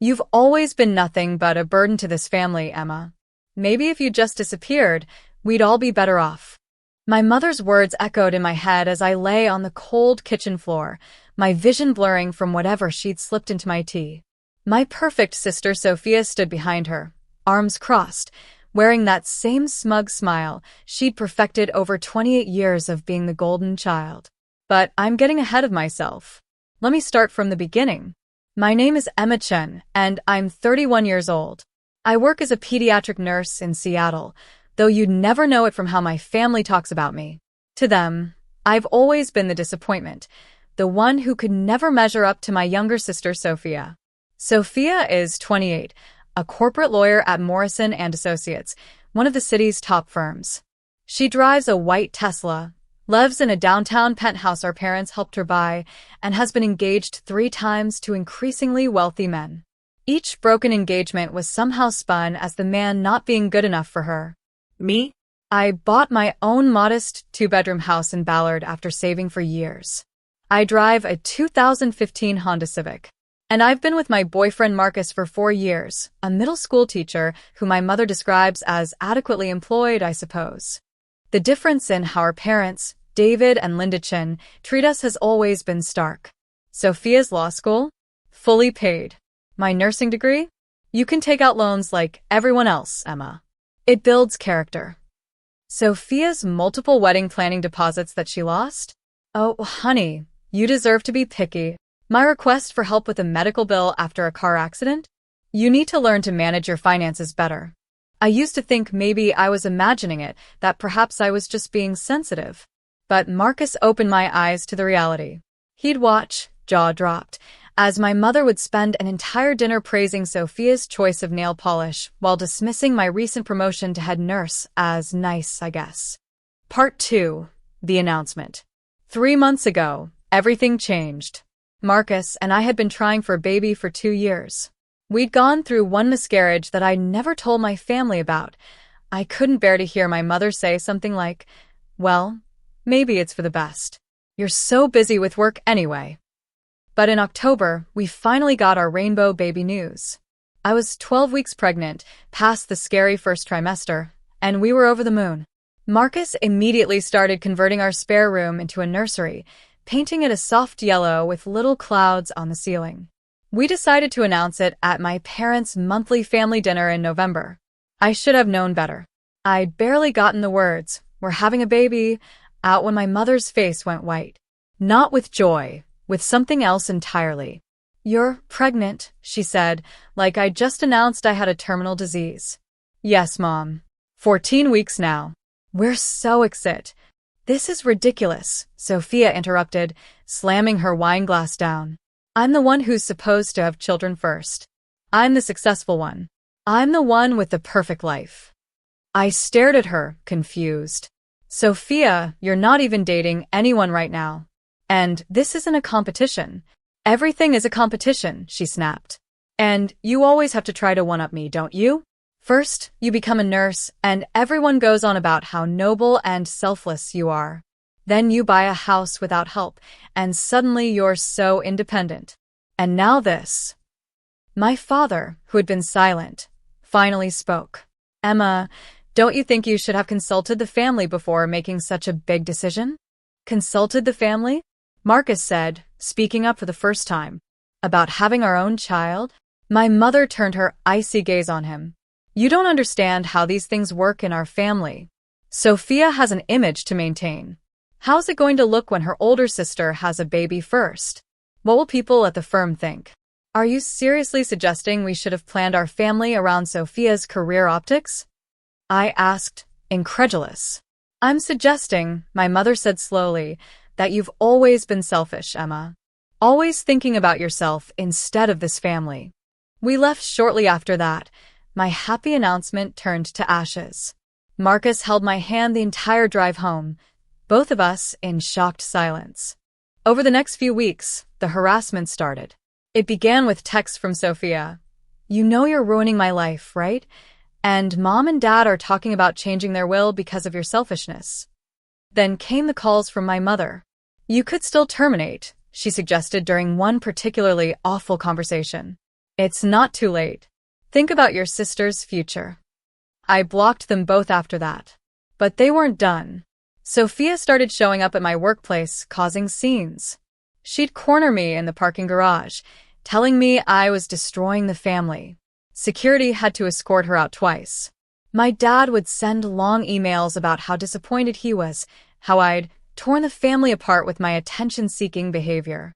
You've always been nothing but a burden to this family, Emma. Maybe if you just disappeared, we'd all be better off. My mother's words echoed in my head as I lay on the cold kitchen floor, my vision blurring from whatever she'd slipped into my tea. My perfect sister Sophia stood behind her, arms crossed, wearing that same smug smile she'd perfected over 28 years of being the golden child. But I'm getting ahead of myself. Let me start from the beginning. My name is Emma Chen, and I'm 31 years old. I work as a pediatric nurse in Seattle, though you'd never know it from how my family talks about me. To them, I've always been the disappointment, the one who could never measure up to my younger sister Sophia. Sophia is 28, a corporate lawyer at Morrison & Associates, one of the city's top firms. She drives a white Tesla, lives in a downtown penthouse our parents helped her buy, and has been engaged 3 times to increasingly wealthy men. Each broken engagement was somehow spun as the man not being good enough for her. Me? I bought my own modest 2-bedroom house in Ballard after saving for years. I drive a 2015 Honda Civic. And I've been with my boyfriend Marcus for 4 years, a middle school teacher who my mother describes as adequately employed, I suppose. The difference in how our parents, David and Linda Chin, treat us has always been stark. Sophia's law school? Fully paid. My nursing degree? You can take out loans like everyone else, Emma. It builds character. Sophia's multiple wedding planning deposits that she lost? Oh, honey, you deserve to be picky. My request for help with a medical bill after a car accident? You need to learn to manage your finances better. I used to think maybe I was imagining it, that perhaps I was just being sensitive. But Marcus opened my eyes to the reality. He'd watch, jaw dropped, as my mother would spend an entire dinner praising Sophia's choice of nail polish while dismissing my recent promotion to head nurse as nice, I guess. Part 2. The announcement. 3 months ago, everything changed. Marcus and I had been trying for a baby for 2 years. We'd gone through one miscarriage that I never told my family about. I couldn't bear to hear my mother say something like, "Well, maybe it's for the best. You're so busy with work anyway." But in October, we finally got our rainbow baby news. I was 12 weeks pregnant, past the scary first trimester, and we were over the moon. Marcus immediately started converting our spare room into a nursery, painting it a soft yellow with little clouds on the ceiling. We decided to announce it at my parents' monthly family dinner in November. I should have known better. I'd barely gotten the words, "We're having a baby," out when my mother's face went white. Not with joy, with something else entirely. "You're pregnant," she said, like I just announced I had a terminal disease. "Yes, Mom. 14 weeks now." "We're so excited." "This is ridiculous," Sophia interrupted, slamming her wine glass down. "I'm the one who's supposed to have children first. I'm the successful one. I'm the one with the perfect life." I stared at her, confused. "Sophia, you're not even dating anyone right now. And this isn't a competition." "Everything is a competition," she snapped. "And you always have to try to one-up me, don't you? First, you become a nurse, and everyone goes on about how noble and selfless you are. Then you buy a house without help, and suddenly you're so independent. And now this." My father, who had been silent, finally spoke. "Emma, don't you think you should have consulted the family before making such a big decision?" "Consulted the family?" Marcus said, speaking up for the first time. "About having our own child?" My mother turned her icy gaze on him. "You don't understand how these things work in our family. Sophia has an image to maintain. How's it going to look when her older sister has a baby first? What will people at the firm think? Are you seriously suggesting we should have planned our family around Sophia's career optics?" I asked, incredulous. "I'm suggesting," my mother said slowly, "that you've always been selfish, Emma. Always thinking about yourself instead of this family." We left shortly after that. My happy announcement turned to ashes. Marcus held my hand the entire drive home, both of us in shocked silence. Over the next few weeks, the harassment started. It began with texts from Sophia. "You know you're ruining my life, right? And Mom and Dad are talking about changing their will because of your selfishness." Then came the calls from my mother. "You could still terminate," she suggested during one particularly awful conversation. It's not too late. Think about your sister's future. I blocked them both after that. But they weren't done. Sophia started showing up at my workplace, causing scenes. She'd corner me in the parking garage, telling me I was destroying the family. Security had to escort her out twice. My dad would send long emails about how disappointed he was, how I'd torn the family apart with my attention-seeking behavior.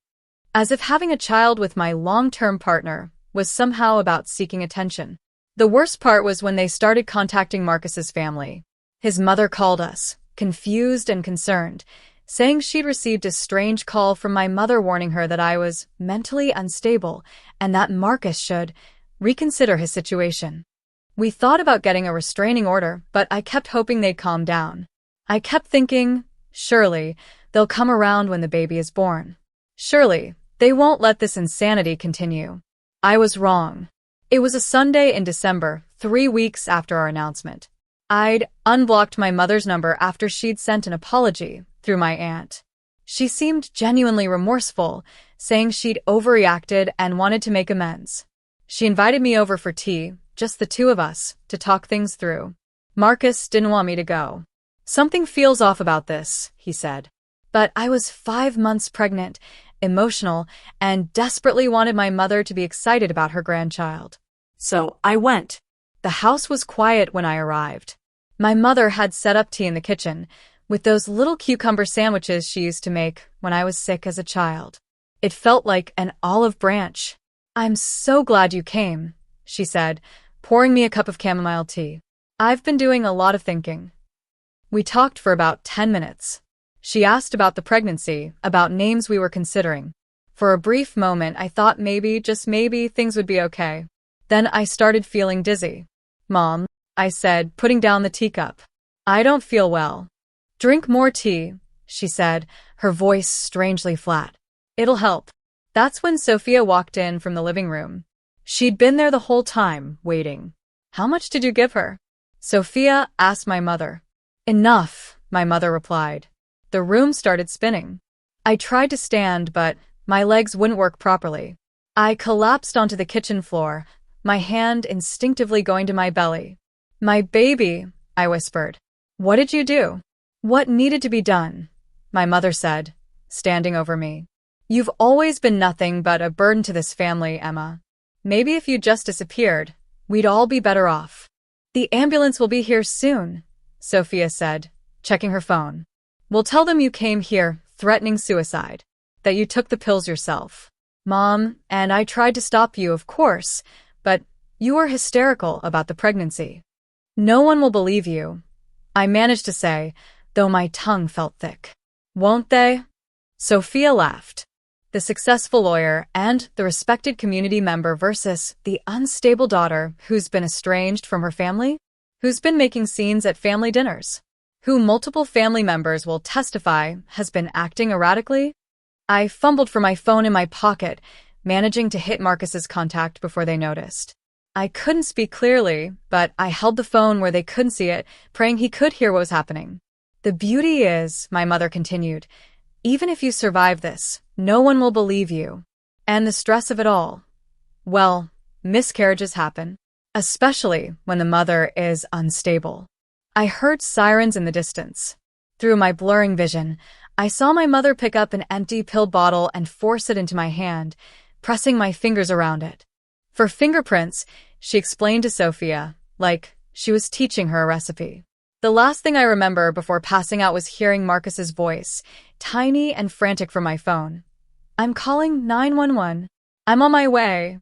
As if having a child with my long-term partner was somehow about seeking attention. The worst part was when they started contacting Marcus's family. His mother called us, confused and concerned, saying she'd received a strange call from my mother warning her that I was mentally unstable and that Marcus should reconsider his situation. We thought about getting a restraining order, but I kept hoping they'd calm down. I kept thinking, surely, they'll come around when the baby is born. Surely, they won't let this insanity continue. I was wrong. It was a Sunday in December, 3 weeks after our announcement. I'd unblocked my mother's number after she'd sent an apology through my aunt. She seemed genuinely remorseful, saying she'd overreacted and wanted to make amends. She invited me over for tea, just the two of us, to talk things through. Marcus didn't want me to go. Something feels off about this, he said. But I was 5 months pregnant, emotional, and desperately wanted my mother to be excited about her grandchild. So I went. The house was quiet when I arrived. My mother had set up tea in the kitchen, with those little cucumber sandwiches she used to make when I was sick as a child. It felt like an olive branch. "I'm so glad you came," she said, pouring me a cup of chamomile tea. "I've been doing a lot of thinking." We talked for about 10 minutes. She asked about the pregnancy, about names we were considering. For a brief moment, I thought maybe, just maybe, things would be okay. Then I started feeling dizzy. "Mom," I said, putting down the teacup. "I don't feel well." "Drink more tea," she said, her voice strangely flat. "It'll help." That's when Sophia walked in from the living room. She'd been there the whole time, waiting. "How much did you give her?" Sophia asked my mother. "Enough," my mother replied. The room started spinning. I tried to stand, but my legs wouldn't work properly. I collapsed onto the kitchen floor, my hand instinctively going to my belly. "My baby," I whispered. "What did you do?" "What needed to be done," my mother said, standing over me. "You've always been nothing but a burden to this family, Emma. Maybe if you just disappeared, we'd all be better off." "The ambulance will be here soon," Sophia said, checking her phone. "We'll tell them you came here threatening suicide, that you took the pills yourself." "Mom, and I tried to stop you, of course, but you were hysterical about the pregnancy." "No one will believe you," I managed to say, though my tongue felt thick. "Won't they?" Sophia laughed. The successful lawyer and the respected community member versus the unstable daughter who's been estranged from her family, who's been making scenes at family dinners, who multiple family members will testify has been acting erratically. I fumbled for my phone in my pocket, managing to hit Marcus's contact before they noticed. I couldn't speak clearly, but I held the phone where they couldn't see it, praying he could hear what was happening. "The beauty is," my mother continued, "even if you survive this, no one will believe you. And the stress of it all. Well, miscarriages happen, especially when the mother is unstable." I heard sirens in the distance. Through my blurring vision, I saw my mother pick up an empty pill bottle and force it into my hand, pressing my fingers around it. "For fingerprints," she explained to Sophia, like she was teaching her a recipe. The last thing I remember before passing out was hearing Marcus's voice, tiny and frantic from my phone. "I'm calling 911. I'm on my way.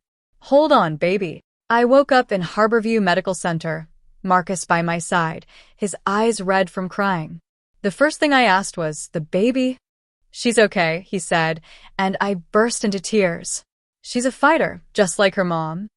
Hold on, baby." I woke up in Harborview Medical Center, Marcus by my side, his eyes red from crying. The first thing I asked was, "The baby?" "She's okay," he said, and I burst into tears. "She's a fighter, just like her mom."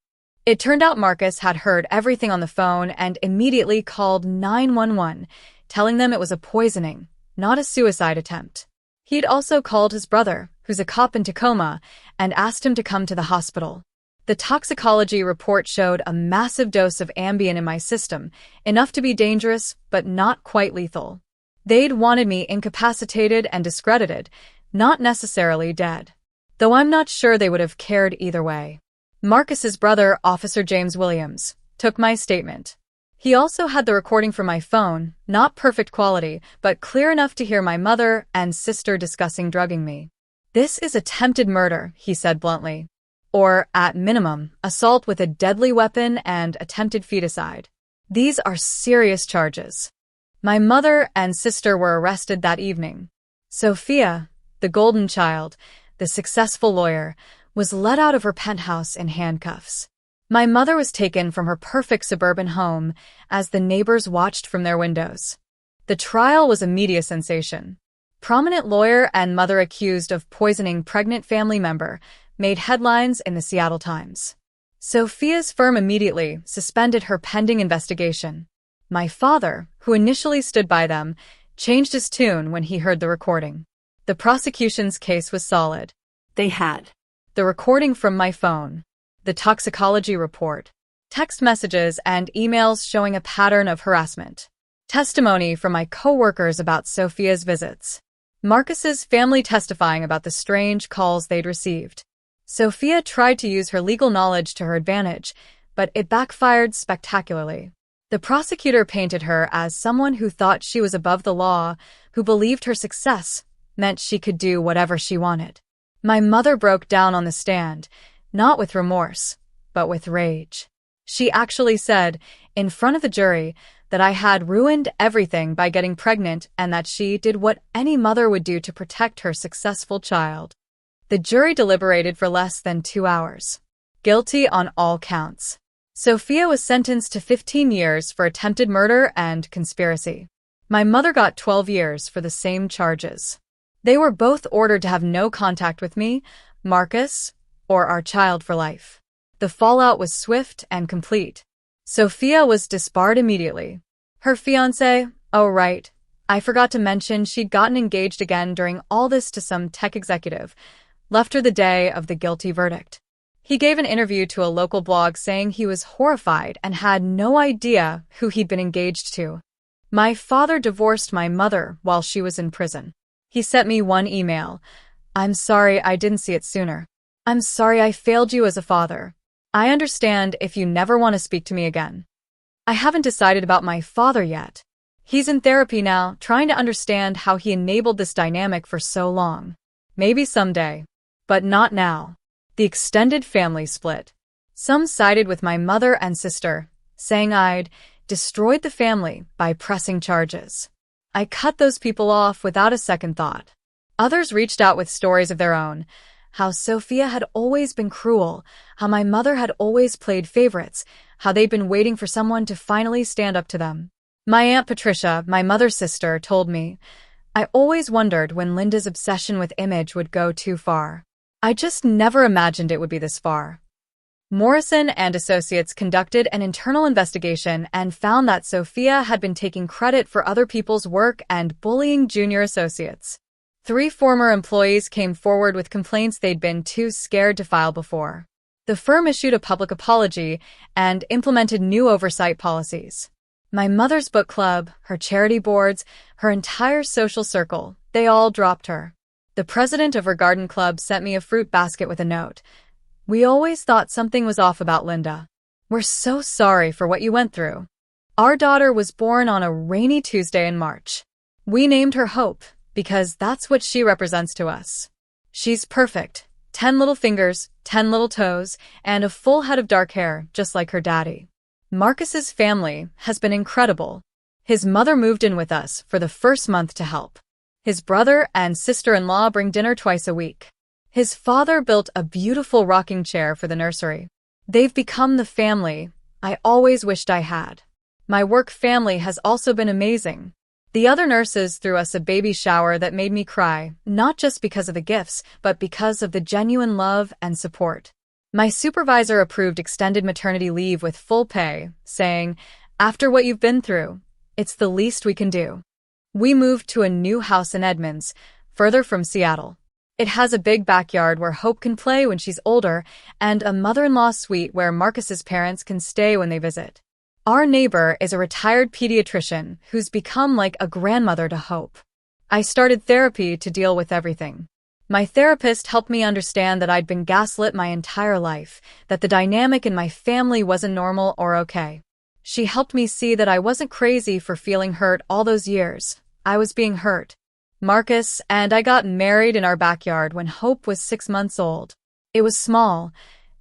It turned out Marcus had heard everything on the phone and immediately called 911, telling them it was a poisoning, not a suicide attempt. He'd also called his brother, who's a cop in Tacoma, and asked him to come to the hospital. The toxicology report showed a massive dose of Ambien in my system, enough to be dangerous, but not quite lethal. They'd wanted me incapacitated and discredited, not necessarily dead. Though I'm not sure they would have cared either way. Marcus's brother, Officer James Williams, took my statement. He also had the recording from my phone, not perfect quality, but clear enough to hear my mother and sister discussing drugging me. "This is attempted murder," he said bluntly. Or, at minimum, assault with a deadly weapon and attempted feticide. These are serious charges. My mother and sister were arrested that evening. Sophia, the golden child, the successful lawyer, was led out of her penthouse in handcuffs. My mother was taken from her perfect suburban home as the neighbors watched from their windows. The trial was a media sensation. Prominent lawyer and mother accused of poisoning pregnant family member made headlines in the Seattle Times. Sophia's firm immediately suspended her pending investigation. My father, who initially stood by them, changed his tune when he heard the recording. The prosecution's case was solid. They had the recording from my phone, the toxicology report, text messages and emails showing a pattern of harassment, testimony from my co-workers about Sophia's visits, Marcus's family testifying about the strange calls they'd received. Sophia tried to use her legal knowledge to her advantage, but it backfired spectacularly. The prosecutor painted her as someone who thought she was above the law, who believed her success meant she could do whatever she wanted. My mother broke down on the stand, not with remorse, but with rage. She actually said, in front of the jury, that I had ruined everything by getting pregnant and that she did what any mother would do to protect her successful child. The jury deliberated for less than 2 hours. Guilty on all counts. Sophia was sentenced to 15 years for attempted murder and conspiracy. My mother got 12 years for the same charges. They were both ordered to have no contact with me, Marcus, or our child for life. The fallout was swift and complete. Sophia was disbarred immediately. Her fiancé, oh right, I forgot to mention she'd gotten engaged again during all this to some tech executive, left her the day of the guilty verdict. He gave an interview to a local blog saying he was horrified and had no idea who he'd been engaged to. My father divorced my mother while she was in prison. He sent me one email. "I'm sorry I didn't see it sooner. I'm sorry I failed you as a father. I understand if you never want to speak to me again." I haven't decided about my father yet. He's in therapy now, trying to understand how he enabled this dynamic for so long. Maybe someday. But not now. The extended family split. Some sided with my mother and sister, saying I'd destroyed the family by pressing charges. I cut those people off without a second thought. Others reached out with stories of their own, how Sophia had always been cruel, how my mother had always played favorites, how they'd been waiting for someone to finally stand up to them. My Aunt Patricia, my mother's sister, told me, "I always wondered when Linda's obsession with image would go too far. I just never imagined it would be this far." Morrison and Associates conducted an internal investigation and found that Sophia had been taking credit for other people's work and bullying junior associates. 3 former employees came forward with complaints they'd been too scared to file before. The firm issued a public apology and implemented new oversight policies. My mother's book club, her charity boards, her entire social circle, they all dropped her. The president of her garden club sent me a fruit basket with a note. "We always thought something was off about Linda. We're so sorry for what you went through. Our daughter was born on a rainy Tuesday in March. We named her Hope because that's what she represents to us. She's perfect. 10 little fingers, 10 little toes, and a full head of dark hair, just like her daddy." Marcus's family has been incredible. His mother moved in with us for the first month to help. His brother and sister-in-law bring dinner twice a week. His father built a beautiful rocking chair for the nursery. They've become the family I always wished I had. My work family has also been amazing. The other nurses threw us a baby shower that made me cry, not just because of the gifts, but because of the genuine love and support. My supervisor approved extended maternity leave with full pay, saying, "After what you've been through, it's the least we can do." We moved to a new house in Edmonds, further from Seattle. It has a big backyard where Hope can play when she's older and a mother-in-law suite where Marcus's parents can stay when they visit. Our neighbor is a retired pediatrician who's become like a grandmother to Hope. I started therapy to deal with everything. My therapist helped me understand that I'd been gaslit my entire life, that the dynamic in my family wasn't normal or okay. She helped me see that I wasn't crazy for feeling hurt all those years. I was being hurt. Marcus and I got married in our backyard when Hope was 6 months old. It was small,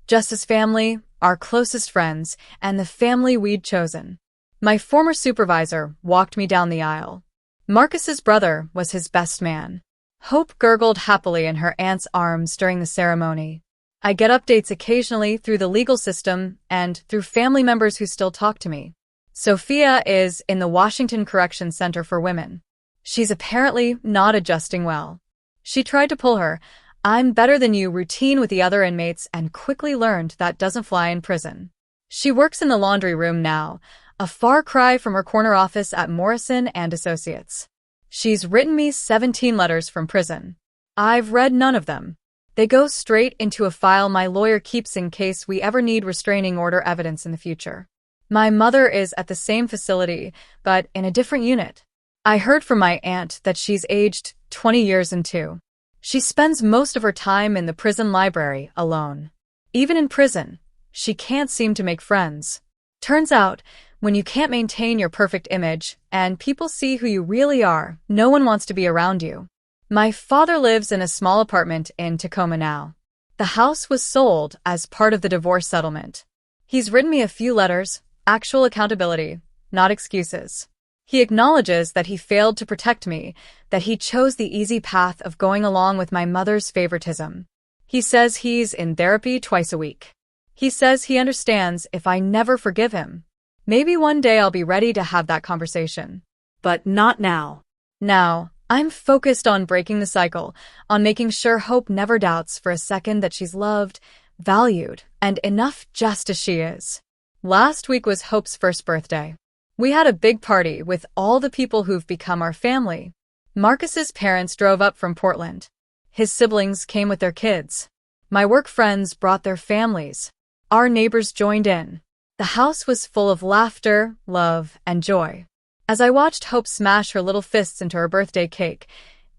just as family, our closest friends, and the family we'd chosen. My former supervisor walked me down the aisle. Marcus's brother was his best man. Hope gurgled happily in her aunt's arms during the ceremony. I get updates occasionally through the legal system and through family members who still talk to me. Sophia is in the Washington Correction Center for Women. She's apparently not adjusting well. She tried to pull her "I'm better than you" routine with the other inmates and quickly learned that doesn't fly in prison. She works in the laundry room now, a far cry from her corner office at Morrison and Associates. She's written me 17 letters from prison. I've read none of them. They go straight into a file my lawyer keeps in case we ever need restraining order evidence in the future. My mother is at the same facility, but in a different unit. I heard from my aunt that she's aged 20 years and two. She spends most of her time in the prison library alone. Even in prison, she can't seem to make friends. Turns out, when you can't maintain your perfect image and people see who you really are, no one wants to be around you. My father lives in a small apartment in Tacoma now. The house was sold as part of the divorce settlement. He's written me a few letters, actual accountability, not excuses. He acknowledges that he failed to protect me, that he chose the easy path of going along with my mother's favoritism. He says he's in therapy twice a week. He says he understands if I never forgive him. Maybe one day I'll be ready to have that conversation. But not now. Now, I'm focused on breaking the cycle, on making sure Hope never doubts for a second that she's loved, valued, and enough just as she is. Last week was Hope's first birthday. We had a big party with all the people who've become our family. Marcus's parents drove up from Portland. His siblings came with their kids. My work friends brought their families. Our neighbors joined in. The house was full of laughter, love, and joy. As I watched Hope smash her little fists into her birthday cake,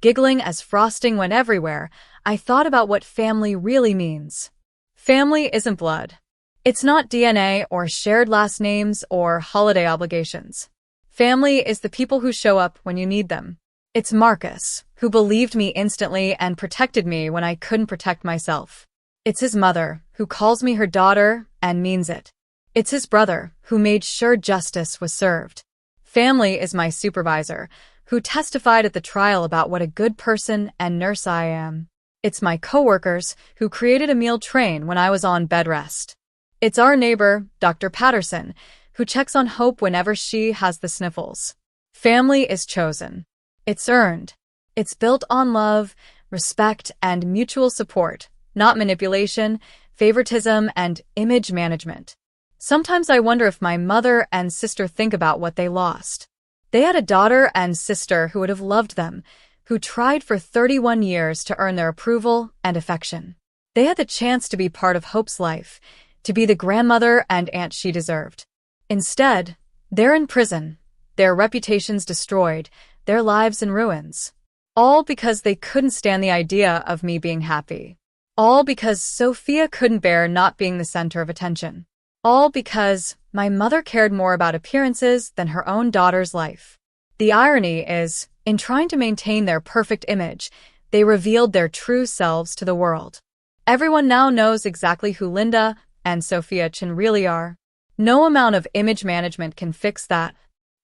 giggling as frosting went everywhere, I thought about what family really means. Family isn't blood. It's not DNA or shared last names or holiday obligations. Family is the people who show up when you need them. It's Marcus, who believed me instantly and protected me when I couldn't protect myself. It's his mother, who calls me her daughter and means it. It's his brother, who made sure justice was served. Family is my supervisor, who testified at the trial about what a good person and nurse I am. It's my coworkers, who created a meal train when I was on bed rest. It's our neighbor, Dr. Patterson, who checks on Hope whenever she has the sniffles. Family is chosen. It's earned. It's built on love, respect, and mutual support, not manipulation, favoritism, and image management. Sometimes I wonder if my mother and sister think about what they lost. They had a daughter and sister who would have loved them, who tried for 31 years to earn their approval and affection. They had the chance to be part of Hope's life, to be the grandmother and aunt she deserved. Instead, they're in prison, their reputations destroyed, their lives in ruins. All because they couldn't stand the idea of me being happy. All because Sophia couldn't bear not being the center of attention. All because my mother cared more about appearances than her own daughter's life. The irony is, in trying to maintain their perfect image, they revealed their true selves to the world. Everyone now knows exactly who Linda and Sophia Chin really are. No amount of image management can fix that.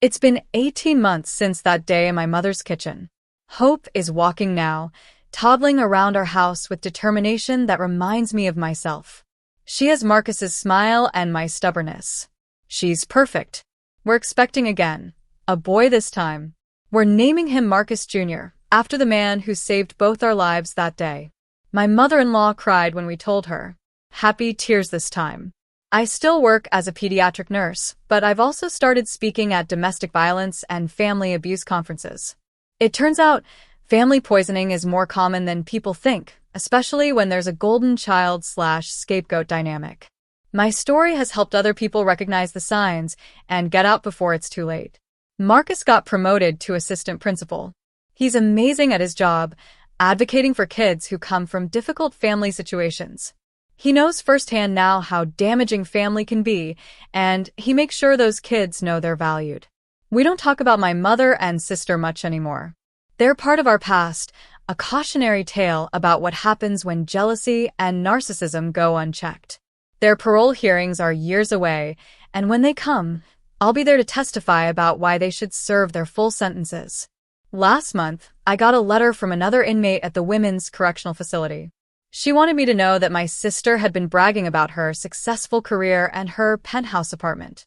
It's been 18 months since that day in my mother's kitchen. Hope is walking now, toddling around our house with determination that reminds me of myself. She has Marcus's smile and my stubbornness. She's perfect. We're expecting again. A boy this time. We're naming him Marcus Jr., after the man who saved both our lives that day. My mother-in-law cried when we told her. Happy tears this time. I still work as a pediatric nurse, but I've also started speaking at domestic violence and family abuse conferences. It turns out, family poisoning is more common than people think, especially when there's a golden child/scapegoat dynamic. My story has helped other people recognize the signs and get out before it's too late. Marcus got promoted to assistant principal. He's amazing at his job, advocating for kids who come from difficult family situations. He knows firsthand now how damaging family can be, and he makes sure those kids know they're valued. We don't talk about my mother and sister much anymore. They're part of our past, a cautionary tale about what happens when jealousy and narcissism go unchecked. Their parole hearings are years away, and when they come, I'll be there to testify about why they should serve their full sentences. Last month, I got a letter from another inmate at the women's correctional facility. She wanted me to know that my sister had been bragging about her successful career and her penthouse apartment.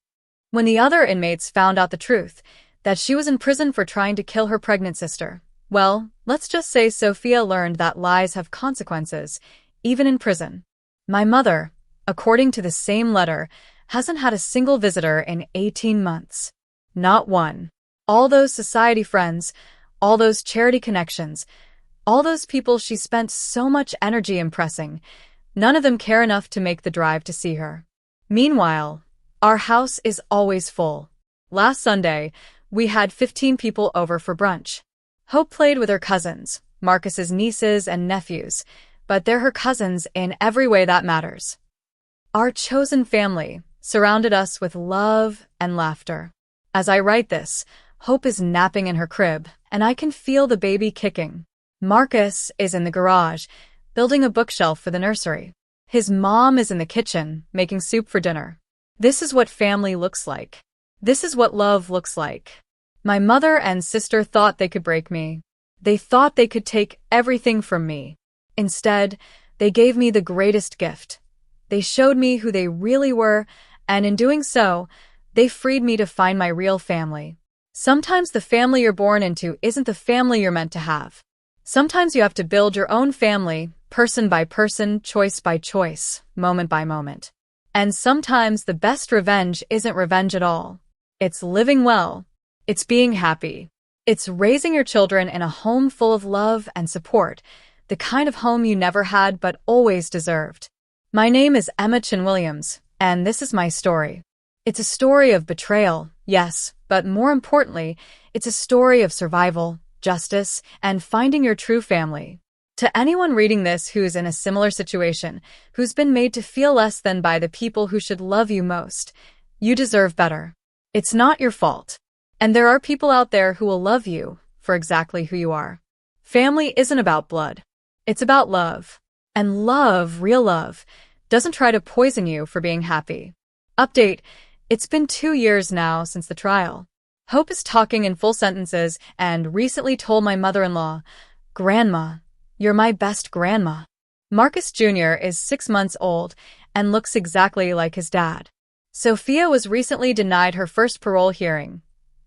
When the other inmates found out the truth, that she was in prison for trying to kill her pregnant sister, well, let's just say Sophia learned that lies have consequences, even in prison. My mother, according to the same letter, hasn't had a single visitor in 18 months. Not one. All those society friends, all those charity connections, all those people she spent so much energy impressing, none of them care enough to make the drive to see her. Meanwhile, our house is always full. Last Sunday, we had 15 people over for brunch. Hope played with her cousins, Marcus's nieces and nephews, but they're her cousins in every way that matters. Our chosen family surrounded us with love and laughter. As I write this, Hope is napping in her crib, and I can feel the baby kicking. Marcus is in the garage, building a bookshelf for the nursery. His mom is in the kitchen, making soup for dinner. This is what family looks like. This is what love looks like. My mother and sister thought they could break me. They thought they could take everything from me. Instead, they gave me the greatest gift. They showed me who they really were, and in doing so, they freed me to find my real family. Sometimes the family you're born into isn't the family you're meant to have. Sometimes you have to build your own family, person by person, choice by choice, moment by moment. And sometimes the best revenge isn't revenge at all. It's living well. It's being happy. It's raising your children in a home full of love and support, the kind of home you never had but always deserved. My name is Emma Chin Williams, and this is my story. It's a story of betrayal, yes, but more importantly, it's a story of survival, justice, and finding your true family. To anyone reading this who's in a similar situation, who's been made to feel less than by the people who should love you most, you deserve better. It's not your fault. And there are people out there who will love you for exactly who you are. Family isn't about blood. It's about love. And love, real love, doesn't try to poison you for being happy. Update: it's been 2 years now since the trial. Hope is talking in full sentences and recently told my mother-in-law, "Grandma, you're my best grandma." Marcus Jr. is 6 months old and looks exactly like his dad. Sophia was recently denied her first parole hearing.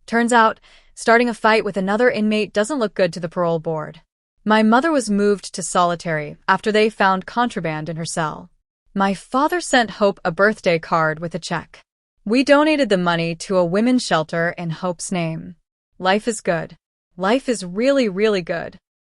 Turns out, starting a fight with another inmate doesn't look good to the parole board. My mother was moved to solitary after they found contraband in her cell. My father sent Hope a birthday card with a check. We donated the money to a women's shelter in Hope's name. Life is good. Life is really, really good.